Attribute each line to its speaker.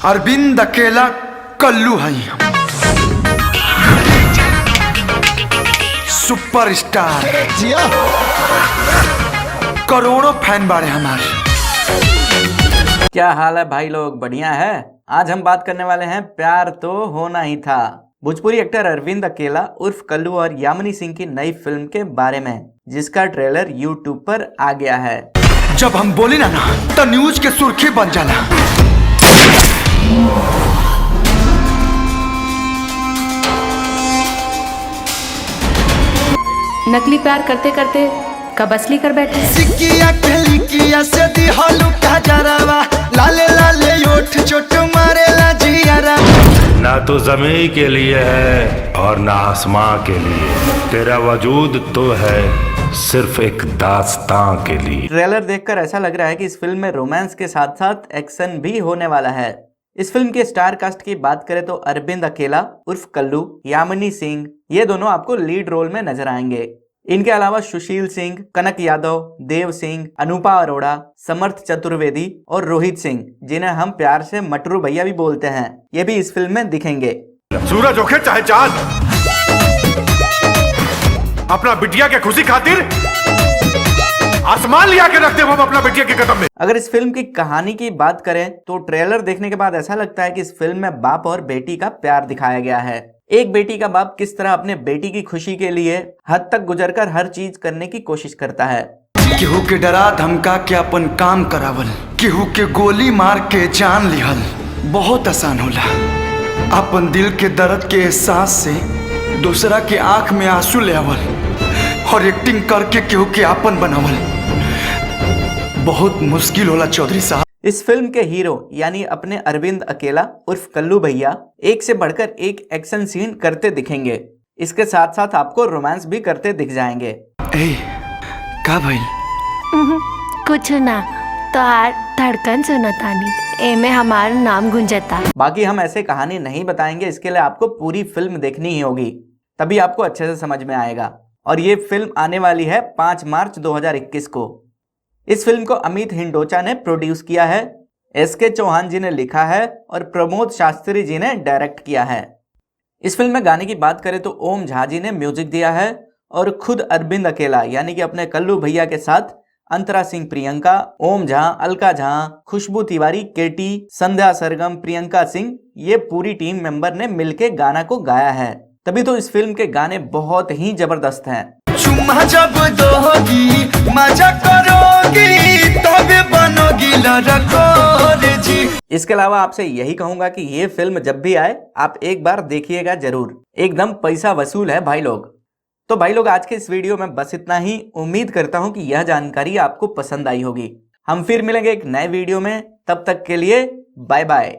Speaker 1: अरविंद अकेला कल्लू है, सुपरस्टार, करोड़ों फैन बारे हमारे।
Speaker 2: क्या हाल है भाई लोग, बढ़िया है। आज हम बात करने वाले हैं प्यार तो होना ही था। भोजपुरी एक्टर अरविंद अकेला उर्फ कल्लू और यामिनी सिंह की नई फिल्म के बारे में, जिसका ट्रेलर यूट्यूब पर आ गया है।
Speaker 1: जब हम बोली ना तो न्यूज के सुर्खी बन जाला।
Speaker 3: नकली प्यार करते करते कब असली कर बैठे।
Speaker 1: सिकिया कहलिकिया से दिहलु का जरावा, लाले लाले ओठ चोट मारेला जियारा।
Speaker 4: ना तो ज़मीं के लिए है और ना आसमां के लिए, तेरा वजूद तो है सिर्फ एक दास्तां के लिए।
Speaker 2: ट्रेलर देखकर ऐसा लग रहा है कि इस फिल्म में रोमांस के साथ साथ एक्शन भी होने वाला है। इस फिल्म के स्टार कास्ट की बात करें तो अरविंद अकेला उर्फ कल्लू, यामिनी सिंह, ये दोनों आपको लीड रोल में नजर आएंगे। इनके अलावा सुशील सिंह, कनक यादव, देव सिंह, अनुपा अरोड़ा, समर्थ चतुर्वेदी और रोहित सिंह, जिन्हें हम प्यार से मटरू भैया भी बोलते हैं, ये भी इस फिल्म में दिखेंगे।
Speaker 4: सूरज होके चाहे चांद, अपना बिटिया के खुशी खातिर आसमान लिया के रखते हम अपना बिटिया के कदम में।
Speaker 2: अगर इस फिल्म की कहानी की बात करें तो ट्रेलर देखने के बाद ऐसा लगता है कि इस फिल्म में बाप और बेटी का प्यार दिखाया गया है। एक बेटी का बाप किस तरह अपने बेटी की खुशी के लिए हद तक गुजरकर हर चीज करने की कोशिश करता है।
Speaker 1: केहू के डरा धमका के अपन काम करावल, केहू के गोली मार के जान लिहल बहुत आसान होला। अपन दिल के दर्द के एहसास से दूसरा के आंख में आंसू ले आवल और एक्टिंग करके केहू के आपन बनावल बहुत मुश्किल होला चौधरी साहब।
Speaker 2: इस फिल्म के हीरो यानी अपने अरविंद अकेला उर्फ कल्लू भैया एक से बढ़कर एक एक्शन सीन करते दिखेंगे। इसके साथ साथ आपको रोमांस भी करते दिख जाएंगे।
Speaker 1: का भइल?
Speaker 5: कुछ ना, तो धड़कन सुनतानी एमे हमारा नाम गुंजता।
Speaker 2: बाकी हम ऐसे कहानी नहीं बताएंगे, इसके लिए आपको पूरी फिल्म देखनी ही होगी, तभी आपको अच्छे से समझ में आएगा। और ये फिल्म आने वाली है 5 मार्च 2021 को। इस फिल्म को अमित हिंडोचा ने प्रोड्यूस किया है, एसके चौहान जी ने लिखा है और प्रमोद शास्त्री जी ने डायरेक्ट किया है। इस फिल्म में गाने की बात करें तो ओम झा जी ने म्यूजिक दिया है और खुद अरविंद अकेला यानी कि अपने कल्लू भैया के साथ अंतरा सिंह प्रियंका, ओम झा, अलका झा, खुशबू तिवारी, केटी, संध्या सरगम, प्रियंका सिंह, ये पूरी टीम मेंबर ने मिलके गाना को गाया है। तभी तो इस फिल्म के गाने बहुत ही जबरदस्त हैं।
Speaker 1: चुम्मा जब दोगी मजा करोगी तबे बनोगी लड़कोर जी।
Speaker 2: इसके अलावा आपसे यही कहूंगा कि ये फिल्म जब भी आए आप एक बार देखिएगा जरूर, एकदम पैसा वसूल है भाई लोग। तो भाई लोग आज के इस वीडियो में बस इतना ही। उम्मीद करता हूं कि यह जानकारी आपको पसंद आई होगी। हम फिर मिलेंगे एक नए वीडियो में, तब तक के लिए बाय बाय।